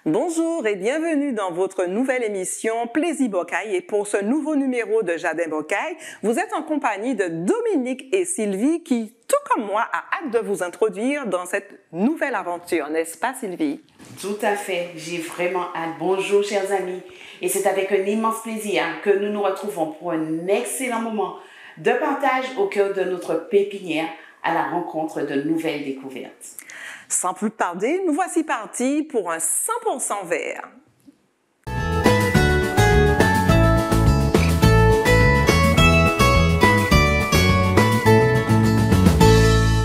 Bonjour et bienvenue dans votre nouvelle émission Plaisir Bocaille. Et pour ce nouveau numéro de Jardin Bocaille, vous êtes en compagnie de Dominique et Sylvie qui, tout comme moi, a hâte de vous introduire dans cette nouvelle aventure, n'est-ce pas Sylvie? Tout à fait, j'ai vraiment hâte. Bonjour chers amis. Et c'est avec un immense plaisir que nous nous retrouvons pour un excellent moment de partage au cœur de notre pépinière à la rencontre de nouvelles découvertes. Sans plus tarder, nous voici partis pour un 100% vert.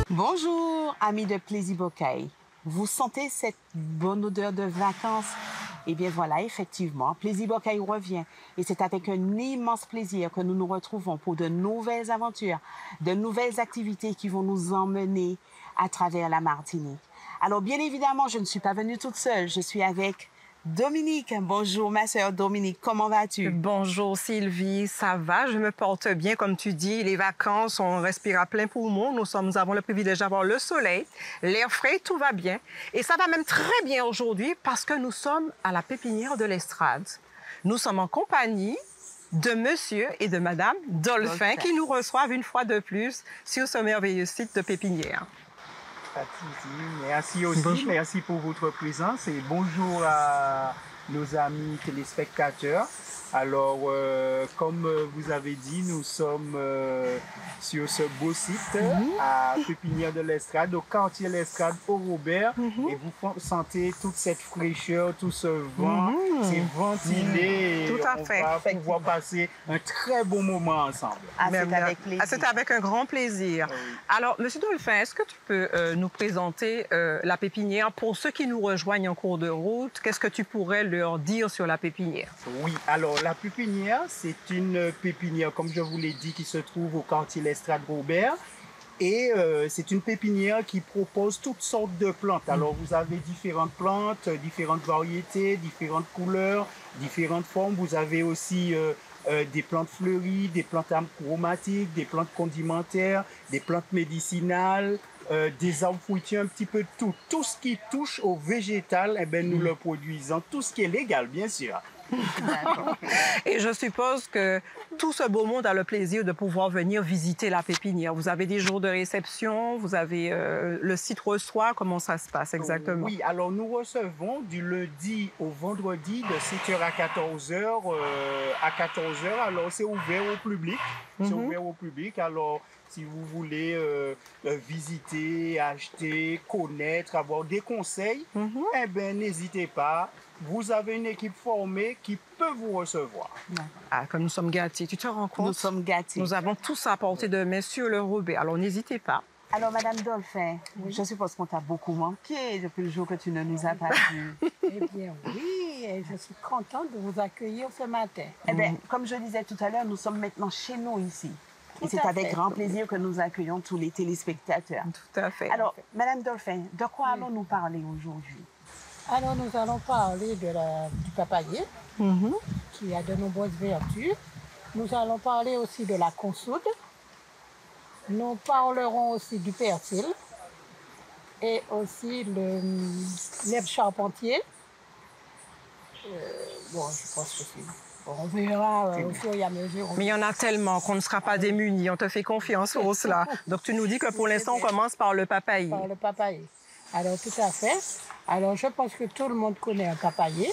Bonjour, amis de Plaisir Bocaille. Vous sentez cette bonne odeur de vacances? Eh bien voilà, effectivement, Plaisir Bocaille revient. Et c'est avec un immense plaisir que nous nous retrouvons pour de nouvelles aventures, de nouvelles activités qui vont nous emmener à travers la Martinique. Alors bien évidemment, je ne suis pas venue toute seule, je suis avec Dominique. Bonjour ma sœur Dominique, comment vas-tu? Bonjour Sylvie, ça va, je me porte bien comme tu dis. Les vacances, on respire à plein poumon. Nous avons le privilège d'avoir le soleil, l'air frais, tout va bien. Et ça va même très bien aujourd'hui parce que nous sommes à la pépinière de l'Estrade. Nous sommes en compagnie de monsieur et de madame Dolphin qui nous reçoivent une fois de plus sur ce merveilleux site de pépinière. Merci aussi, bonjour. Merci pour votre présence et bonjour à nos amis téléspectateurs. Alors, comme vous avez dit, nous sommes sur ce beau site à Pépinière de l'Estrade, au quartier l'Estrade, au Robert. Et vous sentez toute cette fraîcheur, tout ce vent, c'est ventilé. Tout à fait. On va pouvoir passer un très bon moment ensemble. C'est avec plaisir. C'est avec un grand plaisir. Oui. Alors, Monsieur Dolphin, est-ce que tu peux nous présenter la pépinière pour ceux qui nous rejoignent en cours de route? Qu'est-ce que tu pourrais leur dire sur la pépinière? Oui, alors la pépinière, c'est une pépinière, comme je vous l'ai dit, qui se trouve au quartier l'Estrade Robert. Et c'est une pépinière qui propose toutes sortes de plantes. Alors, vous avez différentes plantes, différentes variétés, différentes couleurs, différentes formes. Vous avez aussi des plantes fleuries, des plantes aromatiques, des plantes condimentaires, des plantes médicinales, des arbres fruitiers, un petit peu de tout. Tout ce qui touche au végétal, eh bien, nous le produisons. Tout ce qui est légal, bien sûr. Et je suppose que tout ce beau monde a le plaisir de pouvoir venir visiter la pépinière. Vous avez des jours de réception, vous avez le site reçoit, comment ça se passe exactement? Oui, alors nous recevons du lundi au vendredi de 7h à 14h. À 14h, alors c'est ouvert au public. C'est ouvert au public, alors si vous voulez visiter, acheter, connaître, avoir des conseils, eh bien n'hésitez pas. Vous avez une équipe formée qui peut vous recevoir. Ah, comme nous sommes gâtés, tu te rends compte? Nous sommes gâtés. Nous avons tout ça à portée de main sur le Robert, alors n'hésitez pas. Alors, Madame Dolphin, je suppose qu'on t'a beaucoup manqué depuis le jour que tu ne nous as pas vus. Eh bien, oui, et je suis contente de vous accueillir ce matin. Eh bien, comme je disais tout à l'heure, nous sommes maintenant chez nous ici. Et c'est avec grand plaisir que nous accueillons tous les téléspectateurs. Tout à fait. Alors, Madame Dolphin, de quoi allons-nous parler aujourd'hui? Alors, nous allons parler du papayer, qui a de nombreuses vertus. Nous allons parler aussi de la consoude. Nous parlerons aussi du persil et aussi l'herbe charpentier. Bon, je pense que c'est... Bon, on verra au fur et à mesure. Mais il y en a tellement qu'on ne sera pas démunis. On te fait confiance pour cela. Donc, tu nous dis que pour l'instant, on commence par le papayer. Par le papayer. Alors, tout à fait. Alors, je pense que tout le monde connaît un papayer.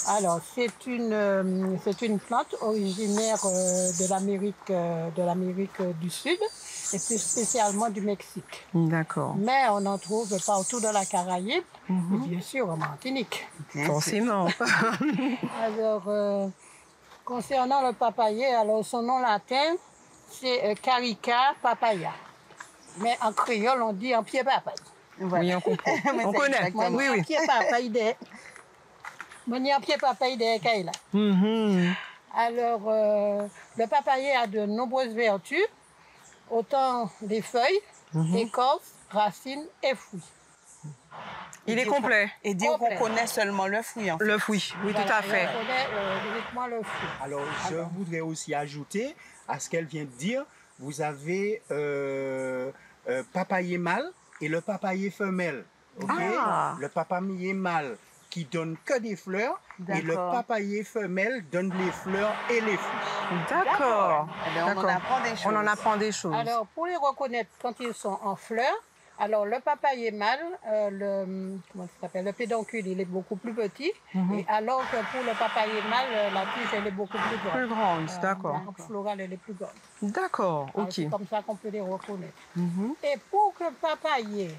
Alors, c'est une plante originaire de l'Amérique du Sud et plus spécialement du Mexique. D'accord. Mais on en trouve partout dans la Caraïbe et bien sûr en Martinique. Forcément. Alors, concernant le papayer, alors son nom latin, c'est Carica papaya. Mais en créole, on dit en pied papaye. Voilà. Oui, on comprend. On connaît. Oui, oui. Pied papaye de... pied papaye de Kaila. Alors, le papayer a de nombreuses vertus, autant des feuilles, écorces, racines et fruits. Il est complet. Et dire qu'on connaît seulement le fruit, en fait. Le fruit, oui, voilà, tout à fait. On connaît uniquement le fruit. Alors, je voudrais aussi ajouter à ce qu'elle vient de dire, vous avez papayer mâle et le papayer femelle. Okay? Le papayer mâle qui donne que des fleurs et le D'accord. papayer femelle donne les fleurs et les fruits. D'accord. Eh bien, on en D'accord. apprend des choses. On en apprend des choses. Alors, pour les reconnaître quand ils sont en fleurs, alors le papayer mâle, comment ça s'appelle, le pédoncule, il est beaucoup plus petit. Et alors que pour le papayer mâle, la tige, elle est beaucoup plus grande. Plus grande, d'accord. La coupe florale, elle est plus grande. D'accord, Alors, ok. c'est comme ça qu'on peut les reconnaître. Et pour que le papayer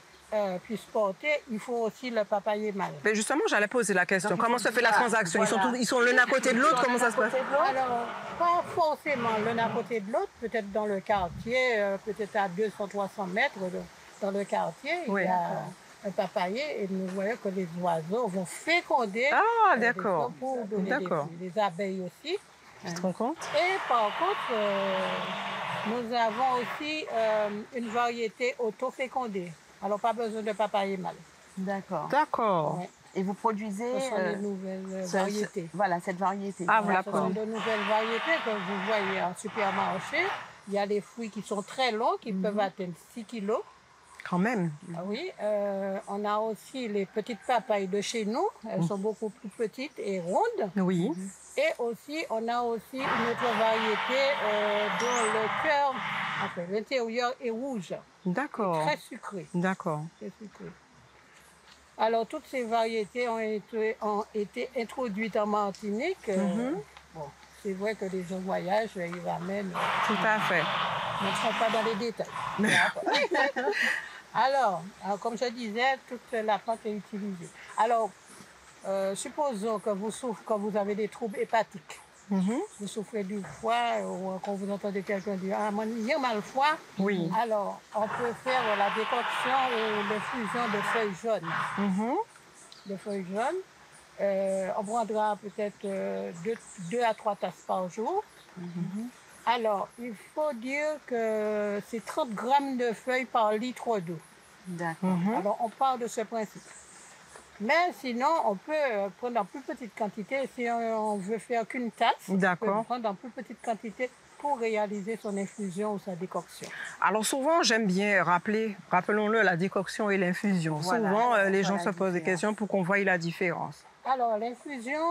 puisse porter, il faut aussi le papayer mâle. Mais justement, j'allais poser la question. Donc, Comment ils se sont fait la là, transaction? voilà. Ils sont l'un à côté de l'autre? Comment ça se passe? Alors, pas forcément l'un à côté de l'autre, peut-être dans le quartier, peut-être à 200-300 mètres dans le quartier, Oui. il y a un papayer et nous voyons que les oiseaux vont féconder Ah, des d'accord. fleurs pour donner des D'accord. fruits. Les abeilles aussi. Tu te rends compte? Et par contre, nous avons aussi une variété auto-fécondée. Alors, pas besoin de papayer mâle. D'accord. D'accord. Ouais. Et vous produisez Ce sont les nouvelles variétés. voilà, cette variété. Ah, vous la Ce sont de nouvelles variétés que vous voyez en supermarché. Il y a des fruits qui sont très longs, qui peuvent atteindre 6 kilos. Quand même. Ah oui, on a aussi les petites papayes de chez nous. Elles sont beaucoup plus petites et rondes. Oui. Et aussi, on a aussi une autre variété dont le cœur, enfin, l'intérieur est rouge, D'accord. très sucré. D'accord. Très sucré. Alors, toutes ces variétés ont été introduites en Martinique. Bon, c'est vrai que les gens voyagent, ils ramènent. Tout à fait. On ne sera pas dans les détails. Alors, comme je disais, toute la plante est utilisée. Alors, supposons que vous avez des troubles hépatiques. Vous souffrez du foie, ou quand vous entendez quelqu'un dire « Ah, j'ai mal au foie », Oui. alors on peut faire la décoction ou l'infusion de feuilles jaunes. De feuilles jaunes. On prendra peut-être 2 à 3 tasses par jour. Alors, il faut dire que c'est 30 grammes de feuilles par litre d'eau. D'accord. Alors, on part de ce principe. Mais sinon, on peut prendre en plus petite quantité. Si on veut faire qu'une tasse, on peut D'accord. prendre en plus petite quantité pour réaliser son infusion ou sa décoction. Alors souvent, j'aime bien rappelons-le, la décoction et l'infusion. Voilà. Souvent, les gens Voilà se la posent des différence. questions pour qu'on voie la différence. Alors, l'infusion,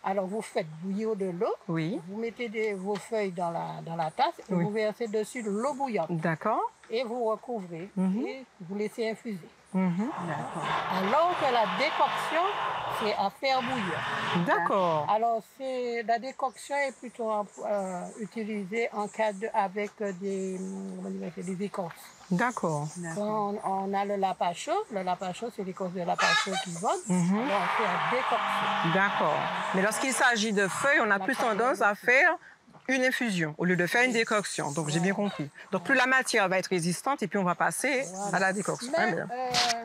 alors vous faites bouillir de l'eau. Oui. Vous mettez vos feuilles dans la tasse et Oui. vous versez dessus de l'eau bouillante. D'accord. Et vous recouvrez et vous laissez infuser. D'accord. Alors que la décoction, c'est à faire bouillir. D'accord. Alors, la décoction est plutôt utilisée en cas avec des écorces. D'accord. Quand on a le lapacho, c'est l'écorce de lapacho qui vole, alors on fait la décoction. D'accord. Mais lorsqu'il s'agit de feuilles, on a plus tendance à faire une infusion au lieu de faire une décoction. Donc, j'ai bien compris. Donc, plus la matière va être résistante et puis on va passer à la décoction. Mais Bien.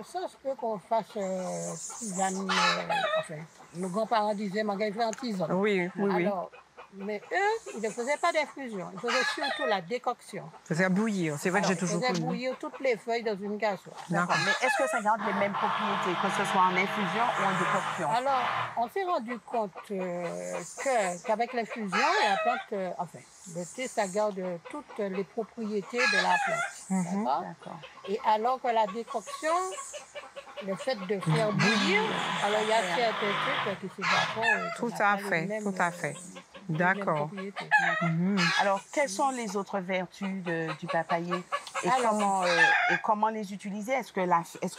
ça se peut qu'on fasse tisane, enfin, nos grands-parents disaient magasin en tisane. Oui, oui, oui. Alors, mais eux, ils ne faisaient pas d'infusion, ils faisaient surtout la décoction. Faisait bouillir. C'est vrai que j'ai toujours Ils faisaient connu. bouillir toutes les feuilles dans une casserole. D'accord. Mais est-ce que ça garde les mêmes propriétés, que ce soit en infusion ou en décoction? Alors, on s'est rendu compte qu'avec l'infusion, la plante, enfin, le thé, ça garde toutes les propriétés de la plante. D'accord? D'accord. Et alors que la décoction, le fait de faire bouillir, alors il y a certains trucs qui s'évaporent. Tout à fait, tout à fait. D'accord. Alors, quelles sont les autres vertus du papayer et, Alors- comment les utiliser? Est-ce que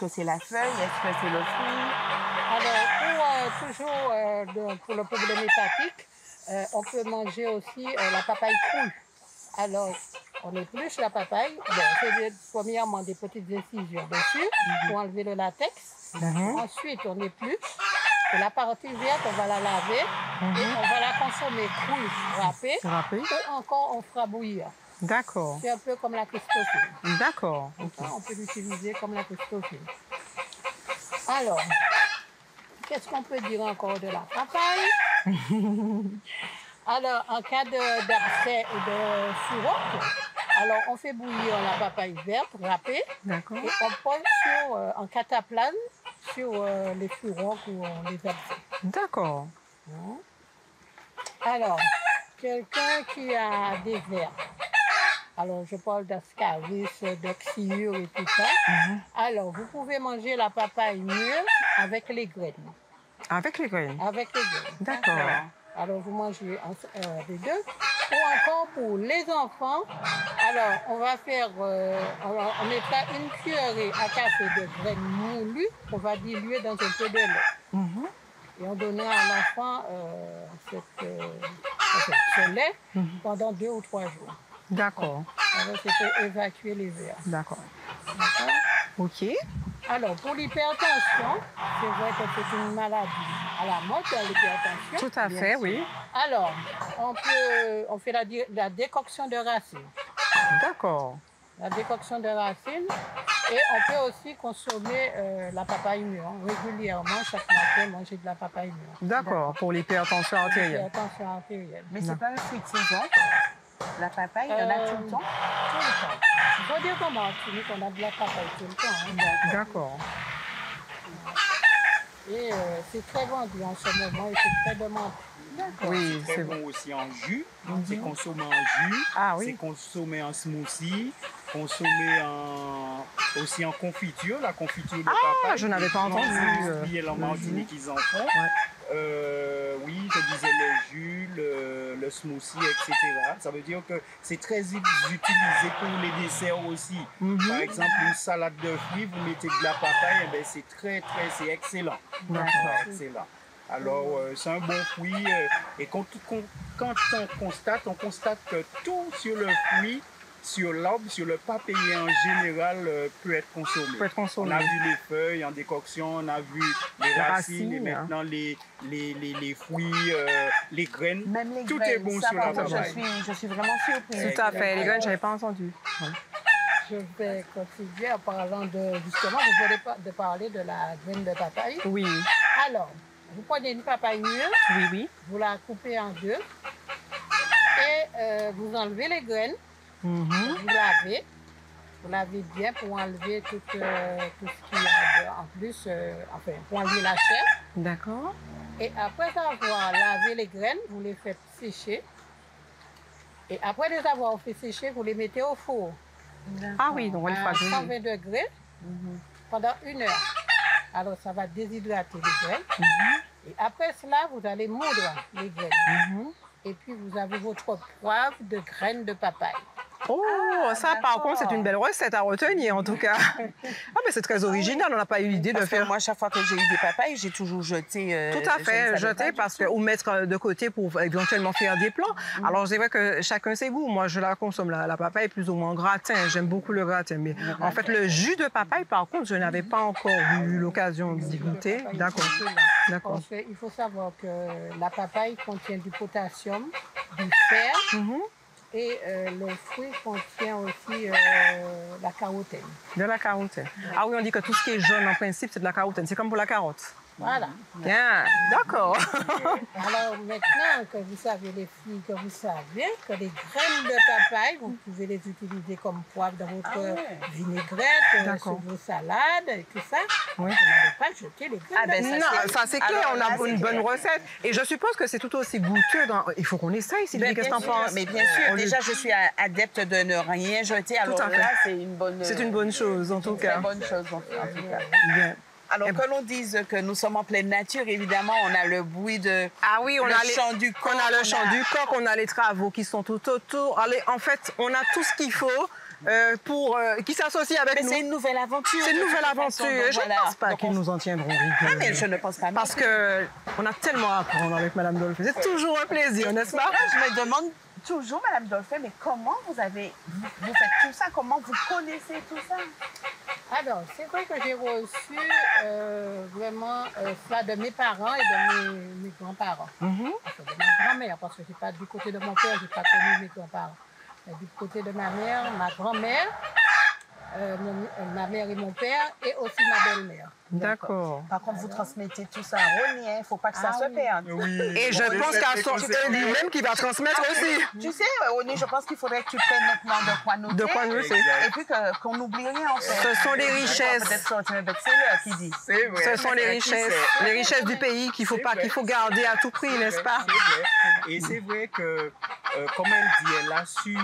c'est la feuille? Est-ce que c'est le fruit? Alors, pour le problème hépatique, on peut manger aussi la papaye crue. Alors, on épluche la papaye. Bon, on fait premièrement des petites incisions dessus pour enlever le latex. Ensuite, on épluche. Et la partie verte, on va la laver et on va la consommer crue, râpée. Râpée. Ou encore, on fera bouillir. D'accord. C'est un peu comme la Christophile. D'accord. On peut l'utiliser comme la Christophile. Alors, qu'est-ce qu'on peut dire encore de la papaye? Alors, en cas d'abcès ou de sirope, alors on fait bouillir la papaye verte, râpée, D'accord. et on pose en cataplane sur les furoncles ou les abcès. D'accord. Alors, quelqu'un qui a des vers, alors je parle d'ascaris, d'oxyure et tout ça, alors vous pouvez manger la papaye mûre avec les graines. Avec les graines. avec les graines. D'accord. Alors, vous mangez les deux. Ou encore pour les enfants, alors on va faire, on mettra une cuillerée à café de graines moulues qu'on va diluer dans un peu de lait. Et on donnera à l'enfant ce lait pendant 2 ou 3 jours. D'accord. Alors, c'est pour évacuer les vers. D'accord. D'accord? OK. Alors, pour l'hypertension, c'est vrai que c'est une maladie à la mode, l'hypertension. Tout à fait, oui. Alors, on fait la décoction de racines. D'accord. La décoction de racines. Et on peut aussi consommer la papaye mûre. Régulièrement, chaque matin, manger de la papaye mûre. D'accord, pour l'hypertension artérielle. L'hypertension artérielle. Mais c'est pas un fruit de saison. La papaye, il y en a tout le temps. Tout le temps. Il faut dire comment on a de la papaye tout le temps. Hein. D'accord. Et c'est très vendu en ce moment et c'est très demandé. Oui, C'est c'est bon bon. aussi en jus. C'est consommé en jus. Ah oui. C'est consommé en smoothie. Consommé aussi en confiture. La confiture de papaye. je n'avais pas entendu. Et la Martinique, ils en font. Oui, je disais le jus, le smoothie, etc. Ça veut dire que c'est très utilisé pour les desserts aussi. Par exemple, une salade de fruits, vous mettez de la papaye, eh c'est c'est excellent. Excellent. Alors, c'est un bon fruit. Et quand on constate que tout sur le fruit, sur l'arbre, sur le papayer en général, peut être consommé. On a vu les feuilles en décoction, on a vu les racines et maintenant les fruits, les graines. Même les tout graines, est bon ça, sur la par contre, papaye. je suis vraiment surprise. Tout à fait. Les graines, je n'avais pas entendu. Ouais. Je vais continuer en parlant justement, vous venez de parler de la graine de papaye. Oui. Alors, vous prenez une papaye mûre, Oui. vous la coupez en deux et vous enlevez les graines, vous lavez bien pour enlever tout ce qui est en plus, pour enlever la chair. D'accord. Et après avoir lavé les graines, vous les faites sécher. Et après les avoir fait sécher, vous les mettez au four. Ah oui, donc on les fera À griller. 120 degrés pendant 1 heure. Alors ça va déshydrater les graines. Et après cela, vous allez moudre les graines. Et puis vous avez votre poivre de graines de papaye. Oh, ça par contre, c'est une belle recette à retenir en tout cas. Ah, mais c'est très original, on n'a pas eu l'idée de Parce que faire. moi, chaque fois que j'ai eu des papayes, j'ai toujours jeté. Tout à fait, jeter ou mettre de côté pour éventuellement faire des plans. Alors c'est vrai que chacun ses goûts. Moi, je la consomme la papaye plus ou moins en gratin. J'aime beaucoup le gratin. Mais en fait, le jus de papaye, par contre, je n'avais pas encore eu l'occasion d'y goûter. D'accord. D'accord. Il faut savoir que la papaye contient du potassium, du fer. Et le fruit contient aussi la carotène. De la carotène. Ah oui, on dit que tout ce qui est jaune, en principe, c'est de la carotène. C'est comme pour la carotte. Voilà. Bien, d'accord. Alors maintenant que vous savez, les filles, que vous savez que les graines de papaye, vous pouvez les utiliser comme poivre dans votre vinaigrette, sur vos salades et tout ça. Oui. Vous n'avez pas jeté les graines. Non, ça c'est clair, on a une bonne recette. Et je suppose que c'est tout aussi goûteux. Il faut qu'on essaye, Sylvie, qu'est-ce que t'en penses? Mais bien sûr, déjà, je suis adepte de ne rien jeter. Alors là, c'est une bonne... C'est une bonne chose, en tout cas. C'est une bonne chose, en tout cas. Bien. Alors, que l'on dise que nous sommes en pleine nature, évidemment, on a le bruit de... Ah oui, on a le chant du coq. On a le chant du coq, on a les travaux qui sont tout autour. Allez, en fait, on a tout ce qu'il faut qui s'associe avec nous. Mais c'est une nouvelle aventure. C'est une nouvelle aventure. Je ne pense pas qu'ils nous en tiendront rigueur. Ah, mais je ne pense pas. Parce qu'on a tellement à apprendre avec Mme Dolphin. C'est toujours un plaisir, n'est-ce pas? Je me demande toujours, Mme Dolphin, mais comment vous faites tout ça? Comment vous connaissez tout ça? Alors, c'est vrai que j'ai reçu vraiment ça de mes parents et de mes grands-parents. Enfin, de ma grand-mère, parce que c'est pas du côté de mon père, je n'ai pas connu mes grands-parents. Mais du côté de ma mère, ma grand-mère, ma mère et mon père, et aussi ma belle-mère. D'accord. Par contre, vous transmettez tout ça à Ronnie, il ne faut pas que ça se perde. Oui, et je pense qu'à lui-même qui va transmettre aussi. Tu sais, Ronnie, je pense qu'il faudrait que tu prennes maintenant de quoi noter. De quoi noter. Et puis qu'on n'oublie rien, en fait. Ce sont les richesses. Peut-être sortir un best-seller qui dit. C'est vrai. Ce sont les richesses du pays qu'il faut garder à tout prix, n'est-ce pas? C'est vrai. Et c'est vrai que, comme elle dit, elle a su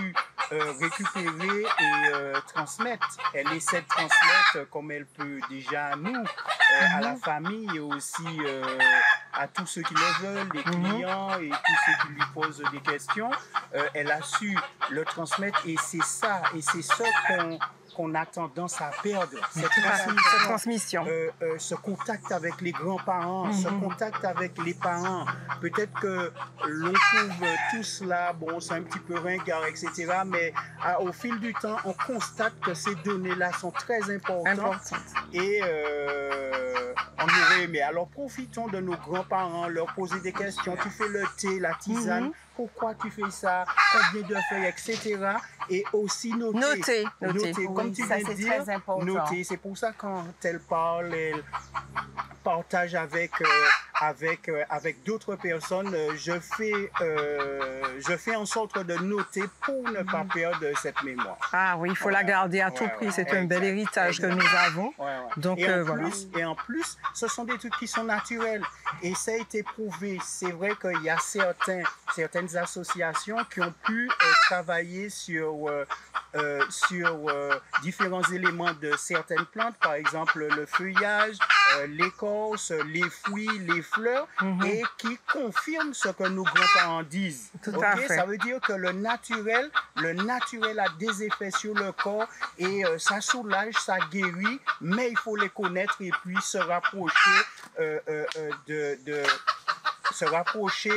récupérer et transmettre. Elle essaie de transmettre comme elle peut déjà à nous, à la famille et aussi à tous ceux qui le veulent, les clients et tous ceux qui lui posent des questions. Elle a su le transmettre et c'est ça qu'on a tendance à perdre. Cette transmission. Ce contact avec les grands-parents, ce contact avec les parents. Peut-être que l'on trouve tout cela, bon, c'est un petit peu ringard, etc. Mais au fil du temps, on constate que ces données-là sont très importantes. Et on aurait aimé. Alors profitons de nos grands-parents, leur poser des questions. Tu fais le thé, la tisane, pourquoi tu fais ça, combien de feuilles, etc. Et aussi noter. Comme tu viens de dire, noter. C'est pour ça quand elle parle, elle partage avec d'autres personnes, je fais en sorte de noter pour ne pas perdre cette mémoire. Ah oui, il faut la garder à tout prix. C'est un bel héritage que nous avons. Donc, voilà. Et en plus, ce sont des trucs qui sont naturels. Et ça a été prouvé. C'est vrai qu'il y a certaines associations qui ont pu travailler sur différents éléments de certaines plantes, par exemple le feuillage, l'écorce, les fruits, les fleurs, et qui confirment ce que nos grands-parents disent. Tout à fait. Ça veut dire que le naturel a des effets sur le corps et ça soulage, ça guérit, mais il faut les connaître et puis se rapprocher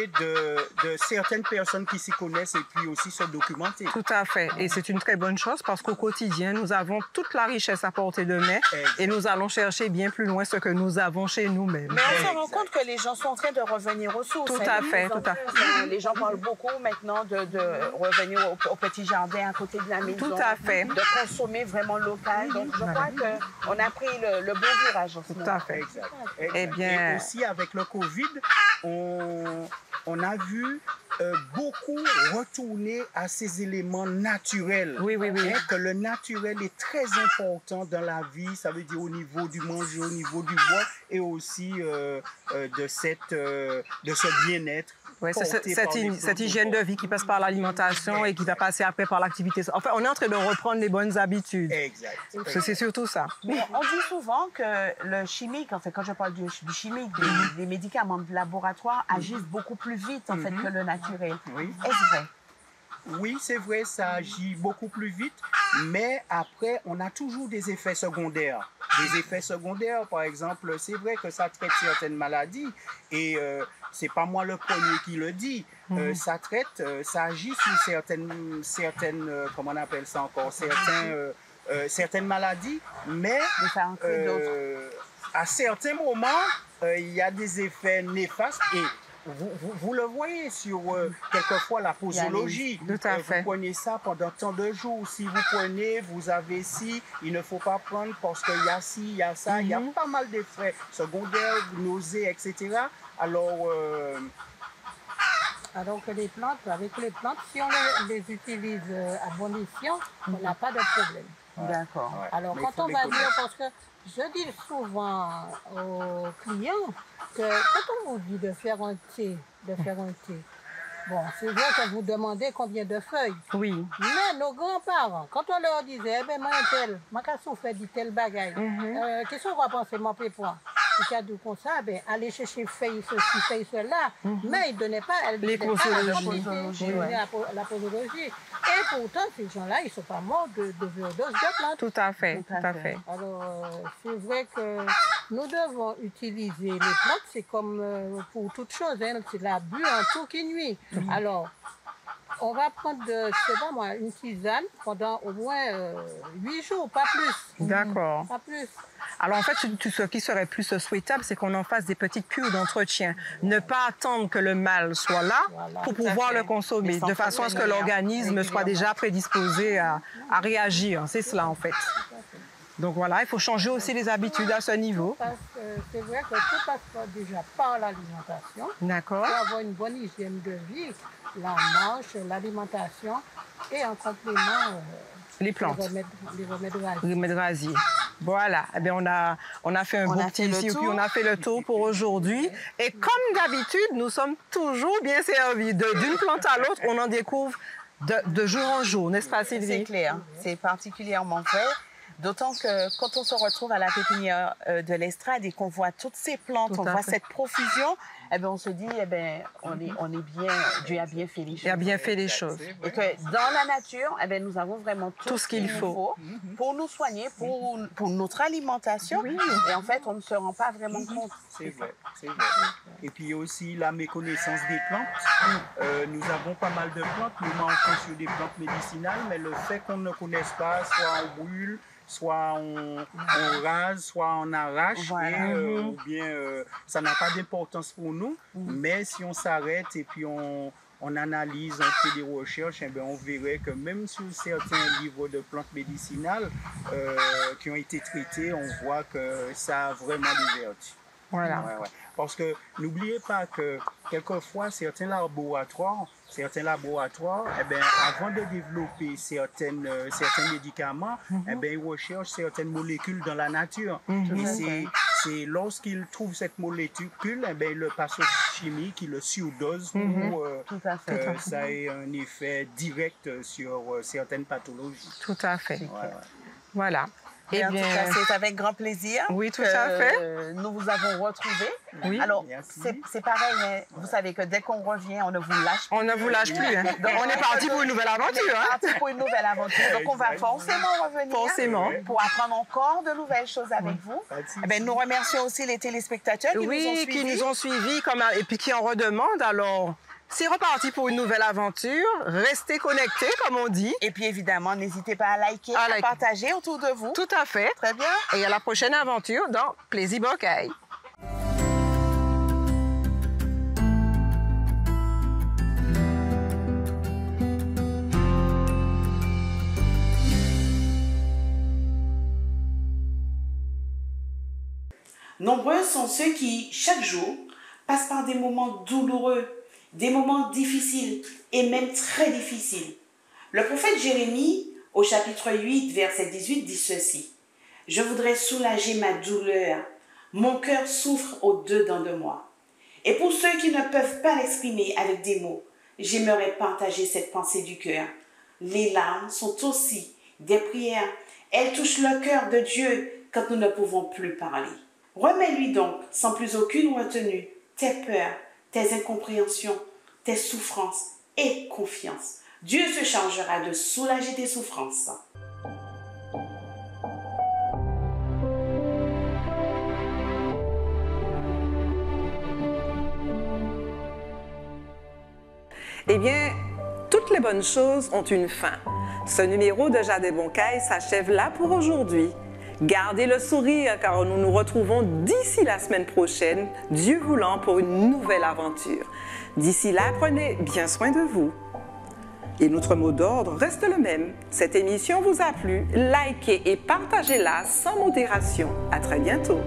de certaines personnes qui s'y connaissent et puis aussi se documenter. Tout à fait. Et c'est une très bonne chose parce qu'au quotidien, nous avons toute la richesse à portée de main et nous allons chercher bien plus loin ce que nous avons chez nous-mêmes. Mais on se rend compte que les gens sont en train de revenir aux sources. Tout à fait. Les gens parlent beaucoup maintenant de revenir au petit jardin à côté de la maison. Tout à fait. De consommer vraiment local. Donc, je crois qu'on a pris le bon virage. Tout à fait. Exact. Eh bien... Et aussi avec le Covid, on a vu beaucoup retourner à ces éléments naturels. Oui. Que le naturel est très important dans la vie, ça veut dire au niveau du manger, au niveau du bois et aussi de ce bien-être. Oui, c'est cette hygiène de vie qui passe par l'alimentation et qui va passer après par l'activité. Enfin, on est en train de reprendre les bonnes habitudes. Exact. C'est surtout ça. Mais on dit souvent que le chimique, en fait, quand je parle du chimique, les médicaments de laboratoire agissent beaucoup plus vite, en fait, que le naturel. Oui. Est-ce vrai? Oui, c'est vrai, ça agit beaucoup plus vite, mais après, on a toujours des effets secondaires. Des effets secondaires, par exemple, c'est vrai que ça traite certaines maladies et c'est pas moi le premier qui le dit. Ça traite, ça agit sur certaines comment on appelle ça encore, certaines maladies, mais à certains moments, il y a des effets néfastes et vous le voyez sur quelquefois la posologie. Tout à fait. Vous prenez ça pendant tant de jours. Si vous prenez, vous avez ci, il ne faut pas prendre parce qu'il y a ci, il y a ça. Il y a pas mal d'effets secondaires, nausées, etc. Alors que les plantes, si on les utilise à bon escient, on n'a pas de problème. D'accord. Ouais. Alors, Mais quand on va dire, parce que je dis souvent aux clients que quand on vous dit de faire un thé, bon, c'est vrai que vous demandez combien de feuilles. Oui. Mais nos grands-parents, quand on leur disait, eh bien, moi, quand on fait du tel bagaille, qu'est-ce qu'on va penser, mon pépouin? Si tu as du comme ça, ben, aller chercher feuilles, ceci, feuilles, cela. Mais ils ne donnaient pas, les posologies. La posologie. Et pourtant, ces gens-là, ils ne sont pas morts de overdose de plantes. Tout à fait. Alors, c'est vrai que nous devons utiliser les plantes, c'est comme pour toute chose, hein, c'est la bulle en tout qui nuit. Alors, on va prendre, je sais pas moi, une tisane pendant au moins 8 jours, pas plus. D'accord. Pas plus. Alors en fait, ce qui serait plus souhaitable, c'est qu'on en fasse des petites cures d'entretien. Ne pas attendre que le mal soit là pour pouvoir le consommer, de façon à ce que l'organisme soit déjà prédisposé à réagir. C'est cela en fait. Donc voilà, il faut changer aussi les habitudes à ce niveau. C'est vrai que tout passe déjà par l'alimentation. D'accord. Pour avoir une bonne hygiène de vie, la marche, l'alimentation et en complément les plantes. Les remèdes rasiers. Voilà, eh bien, on a fait un beau petit ici, puis on a fait le tour pour aujourd'hui. Et comme d'habitude, nous sommes toujours bien servis. D'une plante à l'autre, on en découvre de jour en jour, n'est-ce pas, Sylvie? C'est clair, c'est particulièrement vrai. D'autant que quand on se retrouve à la pépinière de l'Estrade et qu'on voit toutes ces plantes, on voit cette profusion, eh bien, on se dit, eh bien, on est bien, Dieu a bien fait les choses. Il a bien fait les choses. Et que dans la nature, eh bien, nous avons vraiment tout ce qu'il faut pour nous soigner, pour notre alimentation. Oui. Et en fait, on ne se rend pas vraiment compte. C'est vrai, c'est vrai. Et puis aussi la méconnaissance des plantes. Nous avons pas mal de plantes, nous mangeons sur des plantes médicinales, mais le fait qu'on ne connaisse pas, soit on brûle, soit on rase, soit on arrache, Voilà. ou bien ça n'a pas d'importance pour nous, mais si on s'arrête et puis on analyse, on fait des recherches, eh bien, on verrait que même sur certains livres de plantes médicinales qui ont été traités, on voit que ça a vraiment des vertus. Voilà. Ouais, ouais. Parce que n'oubliez pas que quelquefois, certains laboratoires, eh bien, avant de développer certains médicaments, eh bien, ils recherchent certaines molécules dans la nature. Et c'est lorsqu'ils trouvent cette molécule, eh bien, ils le passent au chimique, ils le surdosent pour que ça ait un effet direct sur certaines pathologies. Tout à fait. Ouais, ouais. Voilà. Et en tout cas, c'est avec grand plaisir Oui, tout à fait. Nous vous avons retrouvés. Oui. Alors, Merci. c'est pareil, mais vous savez que dès qu'on revient, on ne vous lâche pas. On ne vous lâche plus. Hein. Donc, on est parti pour une nouvelle aventure. On est Hein. parti pour une nouvelle aventure. Donc, on va forcément revenir. Forcément. Pour apprendre encore de nouvelles choses avec vous. Eh bien, nous remercions aussi les téléspectateurs qui nous ont Oui, suivis. qui nous ont suivis et puis qui en redemandent. Alors, c'est reparti pour une nouvelle aventure. Restez connectés, comme on dit. Et puis, évidemment, n'hésitez pas à liker, à partager autour de vous. Tout à fait. Très bien. Et à la prochaine aventure dans Plaisir Bocaille. Nombreux sont ceux qui, chaque jour, passent par des moments douloureux, des moments difficiles et même très difficiles. Le prophète Jérémie, au chapitre 8, verset 18, dit ceci. « Je voudrais soulager ma douleur. Mon cœur souffre au-dedans de moi. Et pour ceux qui ne peuvent pas l'exprimer avec des mots, j'aimerais partager cette pensée du cœur. Les larmes sont aussi des prières. Elles touchent le cœur de Dieu quand nous ne pouvons plus parler. Remets-lui donc, sans plus aucune retenue, tes peurs, tes incompréhensions, tes souffrances et confiance. Dieu se chargera de soulager tes souffrances. Eh bien, toutes les bonnes choses ont une fin. Ce numéro de Jardin Bocaille s'achève là pour aujourd'hui. Gardez le sourire car nous nous retrouvons d'ici la semaine prochaine, Dieu voulant, pour une nouvelle aventure. D'ici là, prenez bien soin de vous. Et notre mot d'ordre reste le même. Cette émission vous a plu, likez et partagez-la sans modération. À très bientôt.